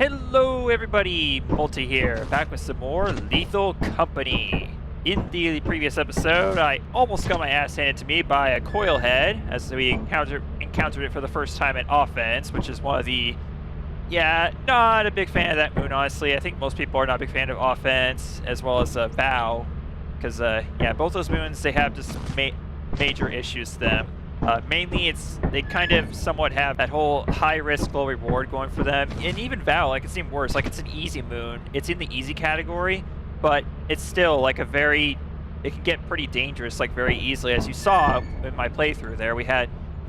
Hello everybody, Multi here, back with some more Lethal Company. In the previous episode, I almost got my ass handed to me by a coil head as we encountered it for the first time in offense, which is one of the... Yeah, not a big fan of that moon, honestly. I think most people are not a big fan of offense, as well as Vow, because, yeah, both those moons, they have just major issues to them. Mainly, they kind of somewhat have that whole high-risk, low-reward going for them. And even Vow, like, it's even worse. Like, it's an easy moon. It's in the easy category, but it's still, like, it can get pretty dangerous, like, very easily. As you saw in my playthrough there, you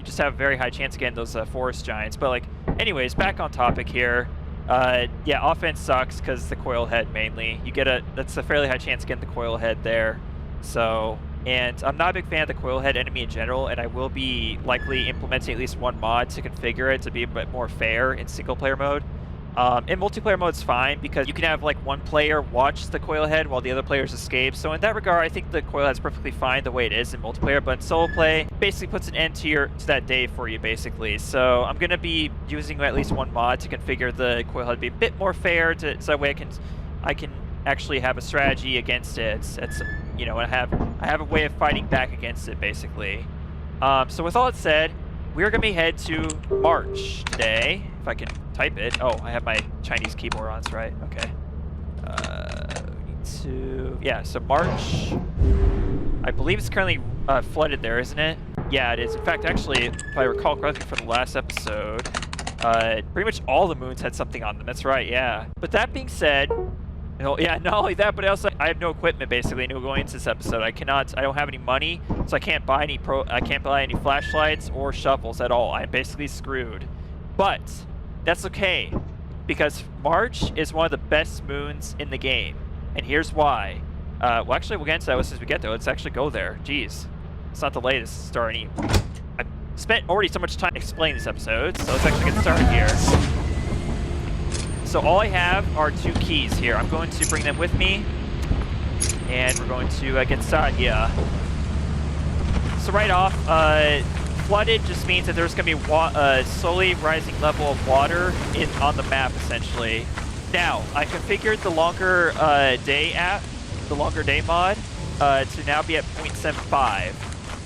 just have a very high chance of getting those forest giants. But, like, anyways, back on topic here. Yeah, offense sucks because the coil head, mainly. That's a fairly high chance of getting the coil head there. So... And I'm not a big fan of the coil head enemy in general, and I will be likely implementing at least one mod to configure it to be a bit more fair in single-player mode. In multiplayer mode, it's fine, because you can have, like, one player watch the coil head while the other players escape. So in that regard, I think the coil head's perfectly fine the way it is in multiplayer, but in solo play, basically puts an end to that day for you, basically. So I'm going to be using at least one mod to configure the coil head to be a bit more fair, so that way I can actually have a strategy against it. It's you know, I have a way of fighting back against it, basically. So with all that said, we're gonna head to March today. If I can type it. Oh, I have my Chinese keyboard on. That's right. Okay. Yeah. So March. I believe it's currently flooded there, isn't it? Yeah, it is. In fact, actually, if I recall correctly from the last episode, pretty much all the moons had something on them. That's right. Yeah. But that being said. Yeah, not only that, but also I have no equipment basically going into this episode. I don't have any money, so I can't buy any flashlights or shovels at all. I'm basically screwed. But that's okay, because March is one of the best moons in the game, and here's why. Well, actually, we'll get into that as soon as we get there. Let's actually go there. Jeez, it's not the latest start. I've spent already so much time explaining this episode, so let's actually get started here. So all I have are 2 keys here. I'm going to bring them with me, and we're going to get started here. So right off, flooded just means that there's going to be a slowly rising level of water on the map, essentially. Now, I configured the longer day mod, to now be at 0.75.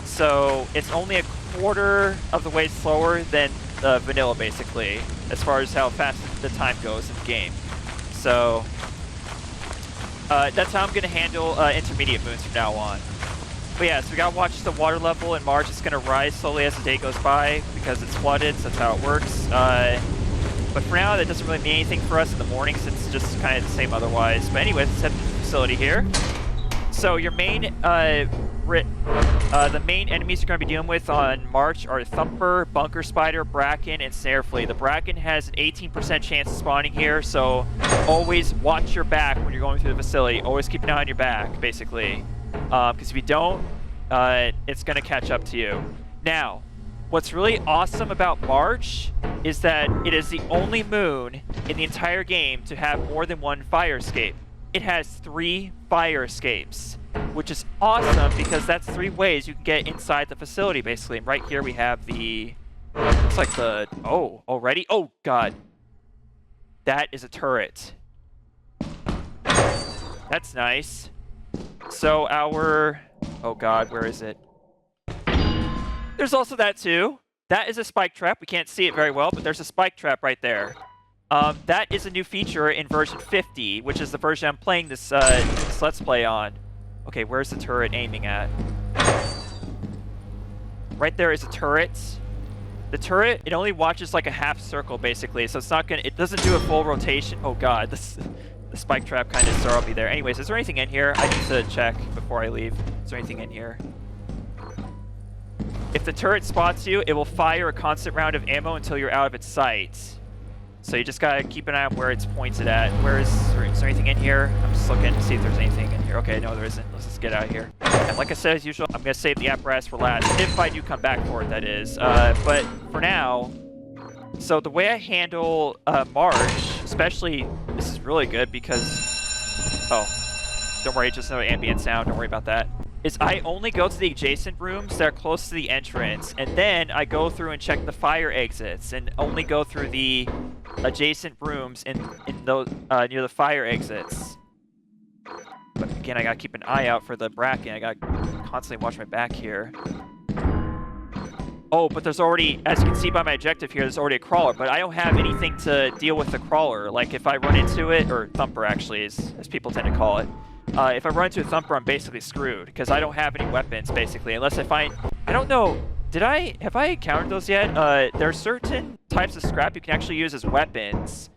So it's only a quarter of the way slower than vanilla, basically, as far as how fast the time goes in the game. So that's how I'm going to handle intermediate moons from now on. But yeah, so we got to watch the water level in March. It's going to rise slowly as the day goes by because it's flooded, so that's how it works. But for now, that doesn't really mean anything for us in the morning since it's just kind of the same otherwise. But anyways, let's head to the facility here. So your main the main enemies you're going to be dealing with on March are Thumper, Bunker Spider, Bracken, and Snare Flea. The Bracken has an 18% chance of spawning here, so always watch your back when you're going through the facility. Always keep an eye on your back, basically. Because if you don't, it's going to catch up to you. Now, what's really awesome about March is that it is the only moon in the entire game to have more than one fire escape. It has 3 fire escapes, which is awesome because that's 3 ways you can get inside the facility, basically. And right here we have looks like already? Oh, God. That is a turret. That's nice. So oh, God, where is it? There's also that, too. That is a spike trap. We can't see it very well, but there's a spike trap right there. That is a new feature in version 50, which is the version I'm playing this Let's Play on. Okay, where's the turret aiming at? Right there is a turret. The turret, it only watches like a half circle, basically, so it doesn't do a full rotation. Oh, God, the spike trap kind of startled me there. Anyways, is there anything in here? I need to check before I leave. Is there anything in here? If the turret spots you, it will fire a constant round of ammo until you're out of its sight. So you just gotta keep an eye on where it's pointed at. Is there anything in here? I'm just looking to see if there's anything in here. Okay, no, there isn't. Let's just get out of here. And like I said, as usual, I'm gonna save the apparatus for last, if I do come back for it, that is. But for now, so the way I handle March, especially, this is really good because, don't worry, just no ambient sound. Don't worry about that. is I only go to the adjacent rooms that are close to the entrance, and then I go through and check the fire exits, and only go through the adjacent rooms in those near the fire exits. But again, I gotta keep an eye out for the Bracken. I gotta constantly watch my back here. Oh, but there's already, as you can see by my objective here, there's already a crawler, but I don't have anything to deal with the crawler. Like, if I run into it, or Thumper actually, as people tend to call it, if I run into a Thumper, I'm basically screwed, because I don't have any weapons, basically, unless I find, I don't know, have I encountered those yet? There are certain types of scrap you can actually use as weapons,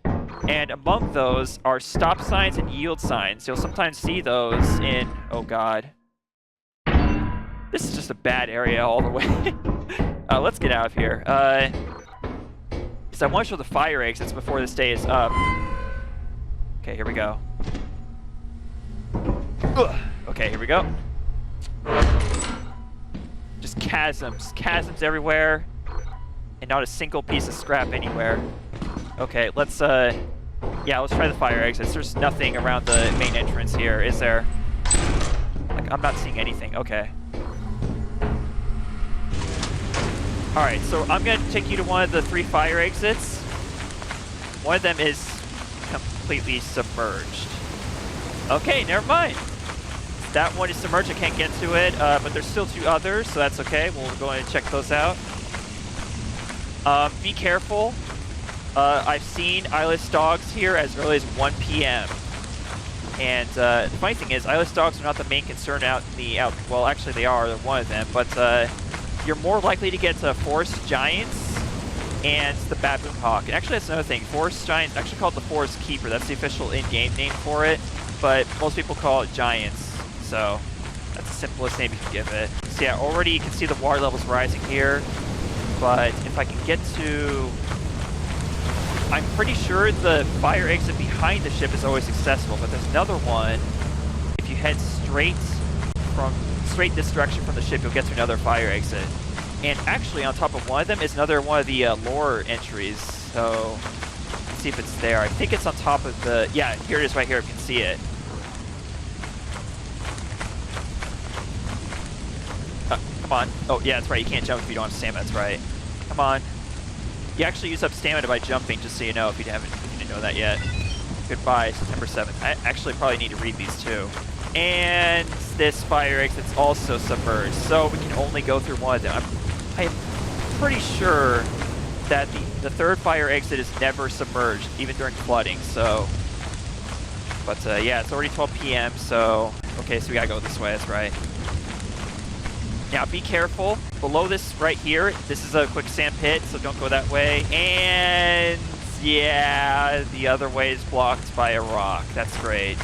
and among those are stop signs and yield signs. You'll sometimes see those in, oh god. This is just a bad area all the way. Let's get out of here. Because I want to show the fire exits before this day is up. Okay, here we go. Ugh. Okay, here we go. Just chasms. Chasms everywhere. And not a single piece of scrap anywhere. Okay, let's, yeah, let's try the fire exits. There's nothing around the main entrance here, is there? Like, I'm not seeing anything. Okay. Alright, so I'm going to take you to one of the 3 fire exits. One of them is completely submerged. Okay, never mind. That one is submerged, I can't get to it, but there's still 2 others, so that's okay. We'll go ahead and check those out. Be careful. I've seen eyeless dogs here as early as 1 p.m. And the funny thing is, eyeless dogs are not the main concern out in the well, actually they are, they're one of them, but you're more likely to get forest giants and the baboon hawk. And actually, that's another thing. Forest giants, actually called the forest keeper. That's the official in-game name for it, but most people call it giants. So that's the simplest name you can give it. So yeah, already you can see the water levels rising here, but if I can get to, I'm pretty sure the fire exit behind the ship is always accessible, but there's another one. If you head straight this direction from the ship, you'll get to another fire exit. And actually, on top of one of them is another one of the lore entries. So, let's see if it's there. I think it's on top of the... Yeah, here it is right here. You can see it. Come on. Oh, yeah, that's right. You can't jump if you don't have stamina. That's right. Come on. You actually use up stamina by jumping, just so you know, if you didn't know that yet. Goodbye, September 7th. I actually probably need to read these too. And this fire exit's also submerged, so we can only go through one of them. I'm pretty sure that the 3rd fire exit is never submerged, even during flooding, so... But yeah, it's already 12 p.m., so... Okay, so we gotta go this way, that's right. Now, be careful. Below this right here, this is a quicksand pit, so don't go that way. And... yeah, the other way is blocked by a rock. That's great.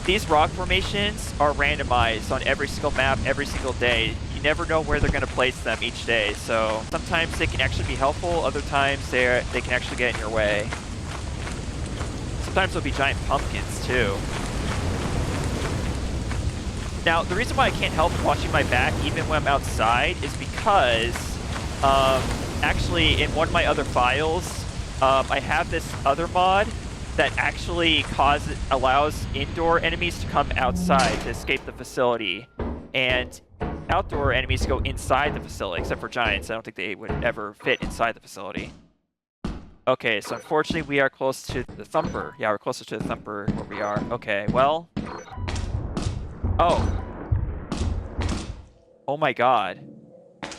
These rock formations are randomized on every single map, every single day. You never know where they're going to place them each day, so sometimes they can actually be helpful, other times they can actually get in your way. Sometimes there'll be giant pumpkins, too. Now, the reason why I can't help watching my back even when I'm outside is because, actually, in one of my other files, I have this other mod that actually allows indoor enemies to come outside to escape the facility, and outdoor enemies to go inside the facility, except for giants. I don't think they would ever fit inside the facility. Okay, so unfortunately we are close to the Thumper. Yeah, we're closer to the Thumper where we are. Okay, well... Oh. Oh my god.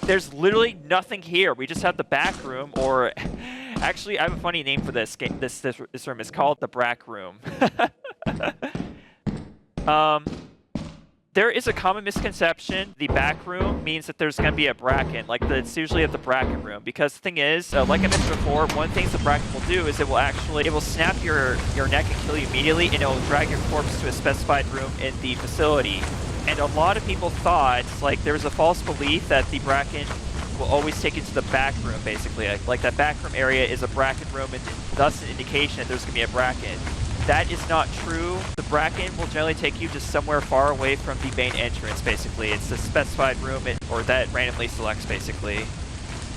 There's literally nothing here. We just have the back room, or... Actually, I have a funny name for this game. This room is called the Brack Room. There is a common misconception. The back room means that there's going to be a Bracken. Like, it's usually at the Bracken room. Because the thing is, like I mentioned before, one of the things the Bracken will do is it will snap your neck and kill you immediately, and it will drag your corpse to a specified room in the facility. And a lot of people thought, like, there was a false belief that the Bracken will always take you to the back room, basically. Like that back room area is a Bracken room, and thus an indication that there's going to be a Bracken. That is not true. The Bracken will generally take you just somewhere far away from the main entrance, basically. It's a specified room, or that randomly selects, basically.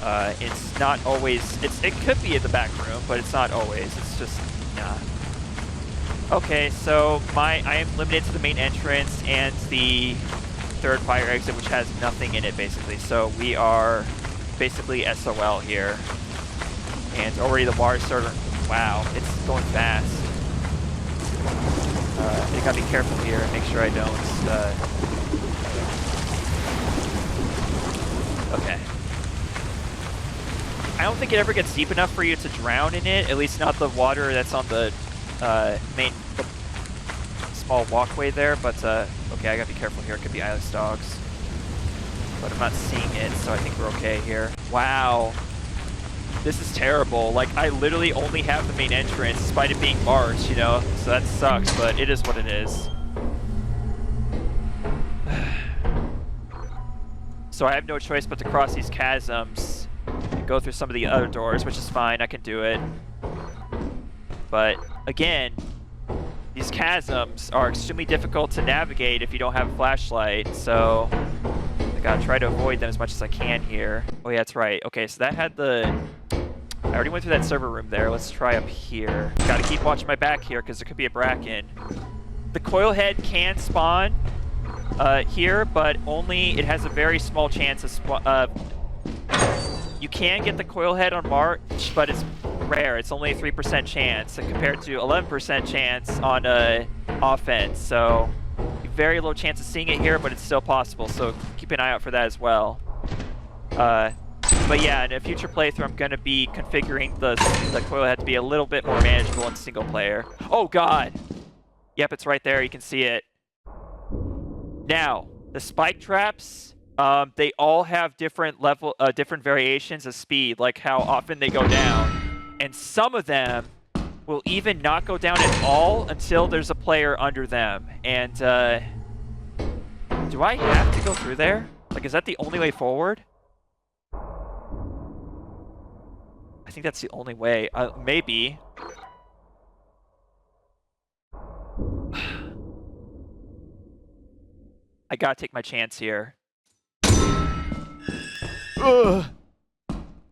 It's not always... It could be in the back room, but it's not always. It's just... nah. Okay, so I am limited to the main entrance and the 3rd fire exit, which has nothing in it, basically. So we are basically SOL here. And already the water starter. Wow, it's going fast. I gotta be careful here and make sure I don't. Okay. I don't think it ever gets deep enough for you to drown in it. At least not the water that's on the main small walkway there. But okay, I gotta be careful here. It could be eyeless dogs. But I'm not seeing it, so I think we're okay here. Wow. This is terrible. Like, I literally only have the main entrance despite it being March, you know? So that sucks, but it is what it is. So I have no choice but to cross these chasms and go through some of the other doors, which is fine. I can do it. But, again, these chasms are extremely difficult to navigate if you don't have a flashlight, so I gotta try to avoid them as much as I can here. Oh yeah, that's right. Okay, so that had the... I already went through that server room there. Let's try up here. Gotta keep watching my back here because there could be a Bracken. The coil head can spawn here, but only it has a very small chance of you can get the coil head on March, but it's rare. It's only a 3% chance compared to 11% chance on offense. So very low chance of seeing it here, but it's still possible. So keep an eye out for that as well. But yeah, in a future playthrough, I'm going to be configuring the coil head to be a little bit more manageable in single player. Oh god! Yep, it's right there. You can see it. Now, the spike traps, they all have different different variations of speed, like how often they go down. And some of them will even not go down at all until there's a player under them. And, do I have to go through there? Like, is that the only way forward? I think that's the only way. Maybe. I gotta take my chance here. Ugh.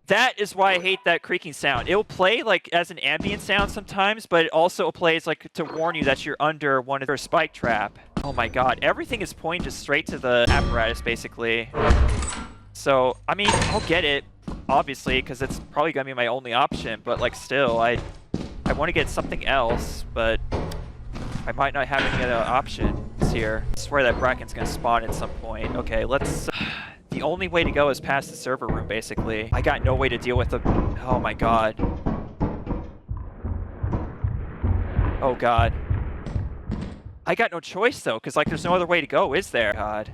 That is why I hate that creaking sound. It will play like as an ambient sound sometimes, but it also plays like to warn you that you're under one of their spike trap. Oh my god, everything is pointing just straight to the apparatus basically. So, I mean, I'll get it, obviously, because it's probably gonna be my only option, but like still, I want to get something else, but I might not have any other options here. I swear that Bracken's gonna spawn at some point. Okay, let's... The only way to go is past the server room, basically. I got no way to deal with the... Oh my god. Oh god. I got no choice, though, because, like, there's no other way to go, is there? God.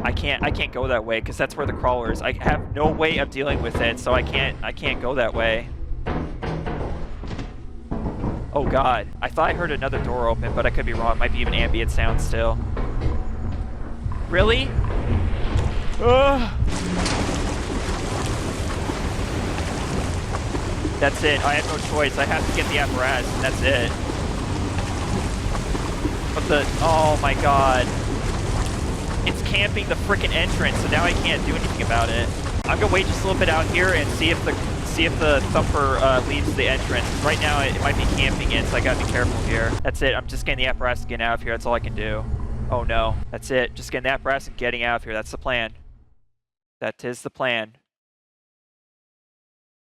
I can't go that way, because that's where the crawler is. I have no way of dealing with it, so I can't go that way. Oh god. I thought I heard another door open, but I could be wrong. It might be even ambient sound still. Really? That's it. I have no choice. I have to get the apparatus, and that's it. But the... Oh my god. It's camping the frickin' entrance, so now I can't do anything about it. I'm gonna wait just a little bit out here and see if the thumper leaves the entrance. Right now it might be camping it, so I gotta be careful here. That's it. I'm just getting the apparatus and getting out of here. That's all I can do. Oh no. That's it. Just getting the apparatus and getting out of here. That's the plan. That is the plan.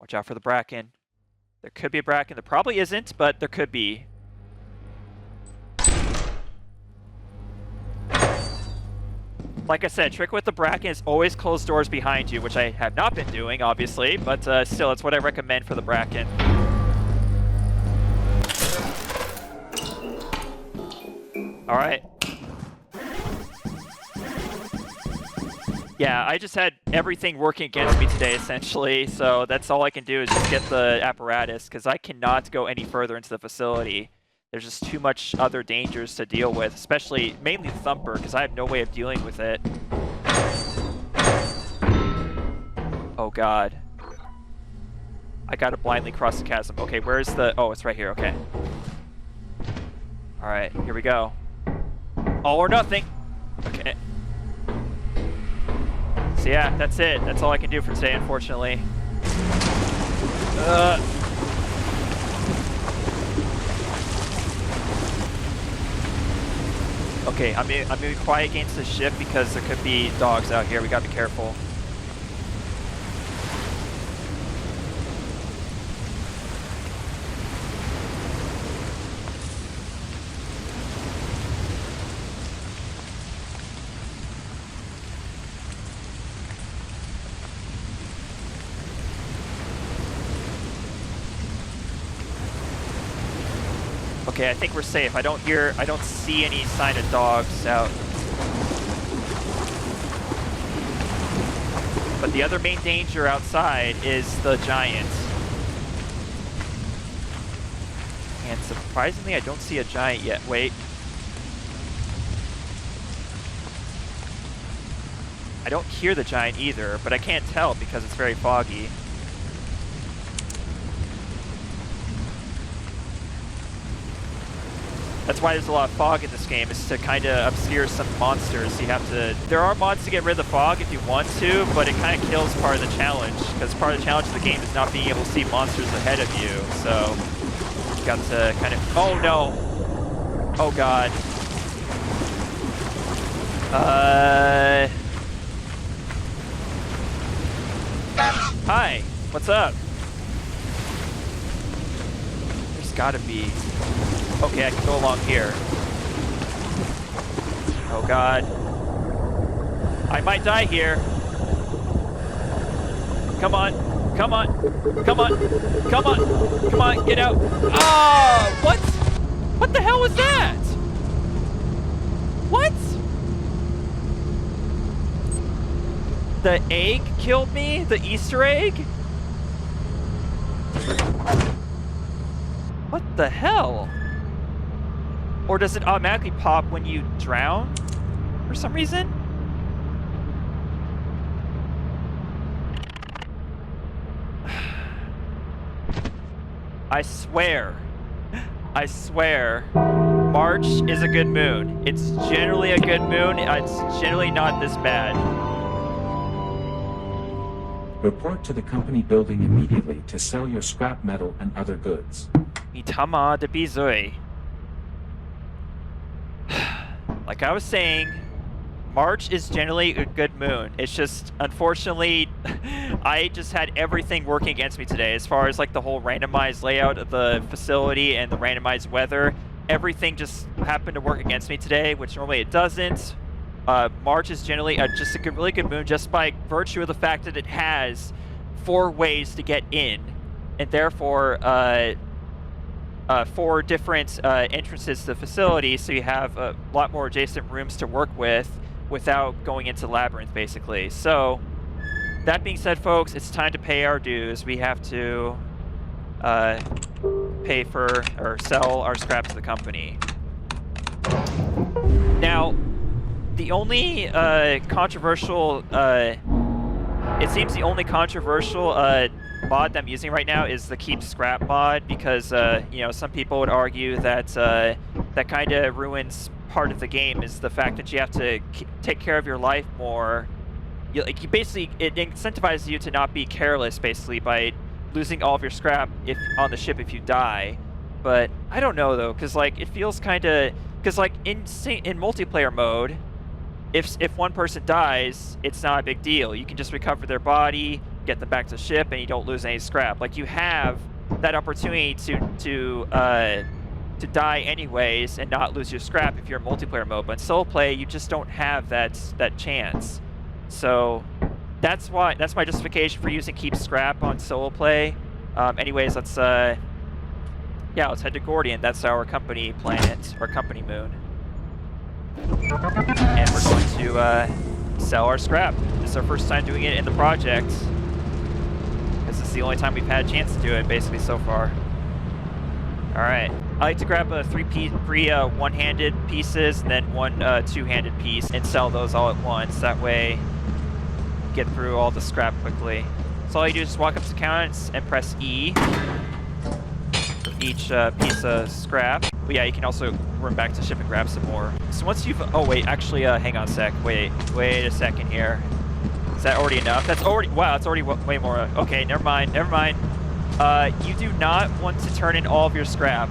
Watch out for the Bracken. There could be a Bracken. There probably isn't, but there could be. Like I said, trick with the Bracken is always close doors behind you, which I have not been doing, obviously, but still, it's what I recommend for the Bracken. Alright. Yeah, I just had everything working against me today, essentially, so that's all I can do is just get the apparatus, because I cannot go any further into the facility. There's just too much other dangers to deal with, especially, mainly the Thumper, because I have no way of dealing with it. Oh god. I gotta blindly cross the chasm. Okay, where's the... Oh, it's right here, okay. Alright, here we go. All or nothing! Okay. So yeah, that's it. That's all I can do for today, unfortunately. Okay, I'm gonna be quiet against the ship because there could be dogs out here. We gotta be careful. Okay, I think we're safe. I don't see any sign of dogs out. But the other main danger outside is the giant. And surprisingly, I don't see a giant yet. Wait. I don't hear the giant either, but I can't tell because it's very foggy. That's why there's a lot of fog in this game, is to kind of obscure some monsters. You have to... There are mods to get rid of the fog if you want to, but it kind of kills part of the challenge, because part of the challenge of the game is not being able to see monsters ahead of you, so... You got to kind of... Oh no! Oh god. Hi, what's up? There's gotta be... Okay, I can go along here. Oh god. I might die here. Come on. Come on. Come on. Come on. Come on, get out. Oh, what? What the hell was that? What? The egg killed me? The Easter egg? What the hell? Or does it automatically pop when you drown for some reason? I swear, March is a good moon. It's generally a good moon. It's generally not this bad. Report to the company building immediately to sell your scrap metal and other goods. Mitama de Bizui. Like I was saying, March is generally a good moon. It's just, unfortunately, I just had everything working against me today as far as like the whole randomized layout of the facility and the randomized weather. Everything just happened to work against me today, which normally it doesn't. March is generally just a really good moon just by virtue of the fact that it has 4 ways to get in, and therefore 4 different entrances to the facility, so you have a lot more adjacent rooms to work with without going into Labyrinth, basically. So, that being said, folks, it's time to pay our dues. We have to pay for, or sell our scrap to the company. Now, the only controversial, it seems the only controversial mod that I'm using right now is the Keep Scrap mod, because you know, some people would argue that that kind of ruins part of the game, is the fact that you have to take care of your life more. You basically, it incentivizes you to not be careless, basically, by losing all of your scrap on the ship if you die. But I don't know though, because like it feels kind of, because like in multiplayer mode, if one person dies, it's not a big deal. You can just recover their body, get them back to the ship, and you don't lose any scrap. Like you have that opportunity to die anyways and not lose your scrap if you're in multiplayer mode. But in solo play, you just don't have that chance. So that's my justification for using Keep Scrap on solo play. Anyways, let's head to Gordion. That's our company planet, or company moon. And we're going to sell our scrap. This is our first time doing it in the project, because it's the only time we've had a chance to do it, basically, so far. Alright. I like to grab 3 one-handed pieces, and then 1 two-handed piece, and sell those all at once. That way, get through all the scrap quickly. So all you do is just walk up to counters and press E for each piece of scrap. But yeah, you can also run back to ship and grab some more. So once you've... Oh, wait, actually, hang on a sec. Wait a second here. Is that already enough? That's already... Wow, that's already way more. Okay, never mind. You do not want to turn in all of your scrap,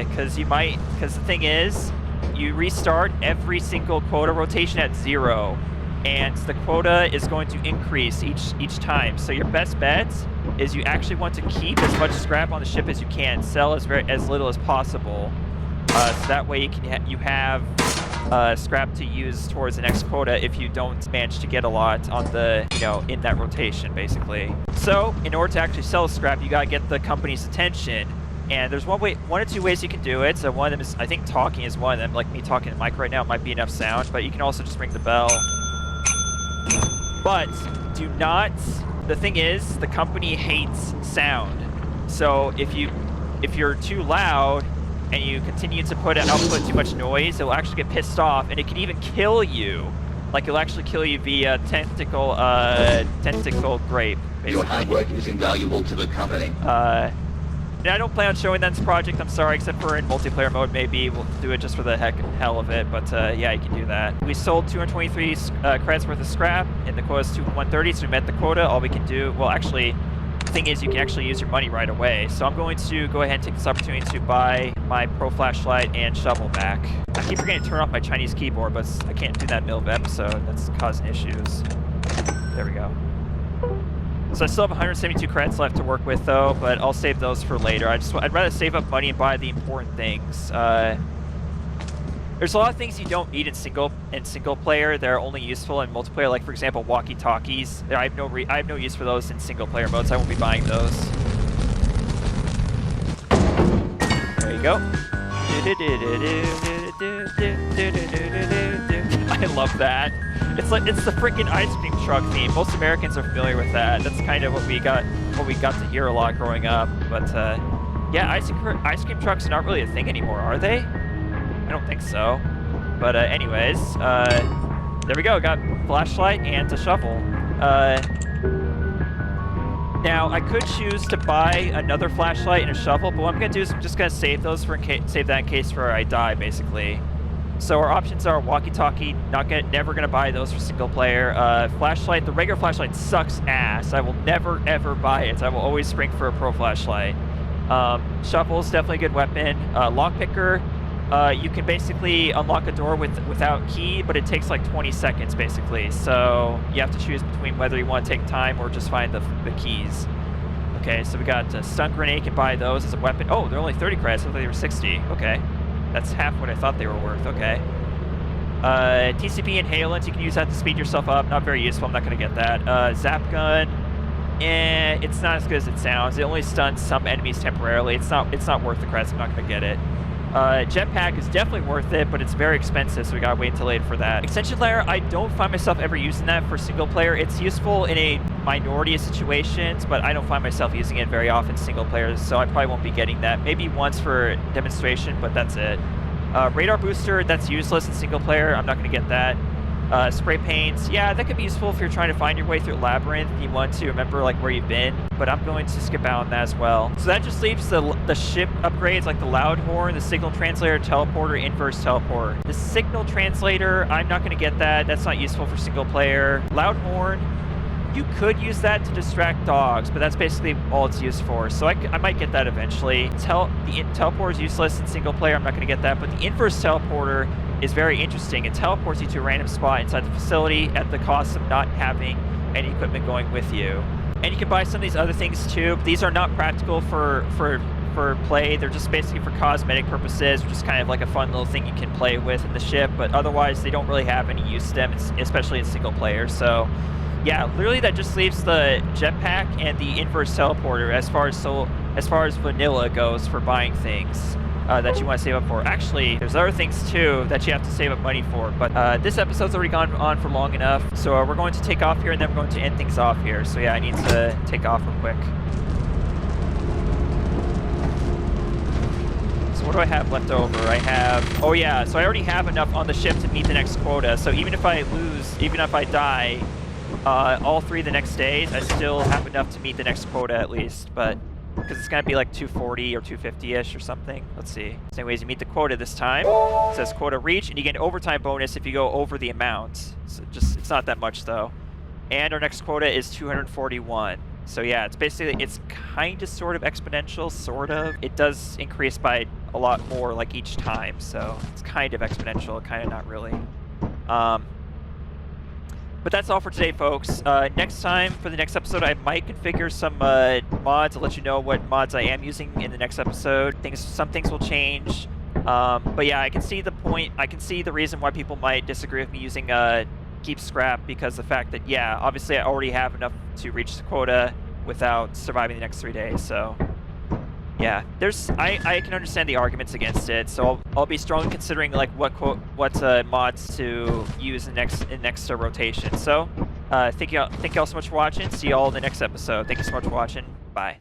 because you might... Because the thing is, you restart every single quota rotation at 0. And the quota is going to increase each time. So your best bet is you actually want to keep as much scrap on the ship as you can, sell as little as possible. So that way you have scrap to use towards the next quota if you don't manage to get a lot on the, in that rotation, basically. So in order to actually sell scrap, you gotta get the company's attention. And there's one or two ways you can do it. So one of them is, I think talking is one of them. Like me talking to Mike right now might be enough sound, but you can also just ring the bell. But do not, the thing is, the company hates sound. So if you're too loud and you continue to output too much noise, it'll actually get pissed off, and it can even kill you. Like it'll actually kill you via tentacle grape. Basically. Your hard work is invaluable to the company. And I don't plan on showing that in this project, I'm sorry, except for in multiplayer mode maybe. We'll do it just for the hell of it, but yeah, you can do that. We sold 223 credits worth of scrap, and the quota is 130, so we met the quota. All we can do, well actually, the thing is you can actually use your money right away. So I'm going to go ahead and take this opportunity to buy my Pro Flashlight and shovel back. I keep forgetting to turn off my Chinese keyboard, but I can't do that in the middle of the episode. That's causing issues. There we go. So I still have 172 credits left to work with though, but I'll save those for later. I'd rather save up money and buy the important things. There's a lot of things you don't need in single player that are only useful in multiplayer. Like for example, walkie-talkies. I have no use for those in single player mode, so I won't be buying those. There you go. I love that. It's the freaking ice cream truck theme. Most Americans are familiar with that. That's kind of what we got to hear a lot growing up. But yeah, ice cream trucks are not really a thing anymore, are they? I don't think so. But anyways, there we go. Got flashlight and a shovel. Now I could choose to buy another flashlight and a shovel, but what I'm gonna do is I'm just gonna save those save that in case where I die, basically. So our options are walkie-talkie. Never gonna buy those for single player. Flashlight. The regular flashlight sucks ass. I will never ever buy it. I will always spring for a pro flashlight. Shovel is definitely a good weapon. Lockpicker. You can basically unlock a door without key, but it takes like 20 seconds basically. So you have to choose between whether you want to take time or just find the keys. Okay, so we got a stun grenade. Can buy those as a weapon. Oh, they're only 30 credits. I thought they were 60. Okay, that's half what I thought they were worth. Okay. TCP inhalant. You can use that to speed yourself up. Not very useful. I'm not going to get that. Zap gun. It's not as good as it sounds. It only stuns some enemies temporarily. It's not worth the credits. I'm not going to get it. Jetpack is definitely worth it, but it's very expensive, so we gotta wait until later for that. Extension layer, I don't find myself ever using that for single player. It's useful in a minority of situations, but I don't find myself using it very often single players, so I probably won't be getting that. Maybe once for demonstration, but that's it. Radar booster, that's useless in single player. I'm not gonna get that. Spray paints, yeah, that could be useful if you're trying to find your way through a labyrinth and you want to remember like where you've been, but I'm going to skip out on that as well. So that just leaves the ship upgrades like the loud horn, the signal translator, teleporter, inverse teleporter. The signal translator, I'm not going to get that. That's not useful for single player. Loud horn, you could use that to distract dogs, but that's basically all it's used for. So I might get that eventually. The teleporter is useless in single player. I'm not going to get that, but the inverse teleporter is very interesting. It teleports you to a random spot inside the facility at the cost of not having any equipment going with you. And you can buy some of these other things too, but these are not practical for play. They're just basically for cosmetic purposes, which is kind of like a fun little thing you can play with in the ship, but otherwise they don't really have any use to them, especially in single player. So yeah, literally that just leaves the jetpack and the inverse teleporter as far as vanilla goes for buying things that you want to save up for. Actually, there's other things too that you have to save up money for, but this episode's already gone on for long enough, so we're going to take off here and then we're going to end things off here. So yeah, I need to take off real quick. So what do I have left over? I have, oh yeah, so I already have enough on the ship to meet the next quota, so even if I lose, even if I die all 3 the next days, I still have enough to meet the next quota at least, but because it's going to be like 240 or 250-ish or something. Let's see. So anyways, you meet the quota this time. It says quota reach, and you get an overtime bonus if you go over the amount. So it's not that much though. And our next quota is 241. So yeah, it's basically, it's kind of sort of exponential, sort of. It does increase by a lot more like each time, so it's kind of exponential, kind of not really. But that's all for today, folks. Next time, for the next episode, I might configure some mods. I'll let you know what mods I am using in the next episode. Some things will change. But yeah, I can see the point. I can see the reason why people might disagree with me using Keep Scrap, because the fact that, yeah, obviously I already have enough to reach the quota without surviving the next 3 days. So Yeah, I can understand the arguments against it, so I'll be strongly considering like what mods to use in next rotation. So, thank you all so much for watching. See you all in the next episode. Thank you so much for watching. Bye.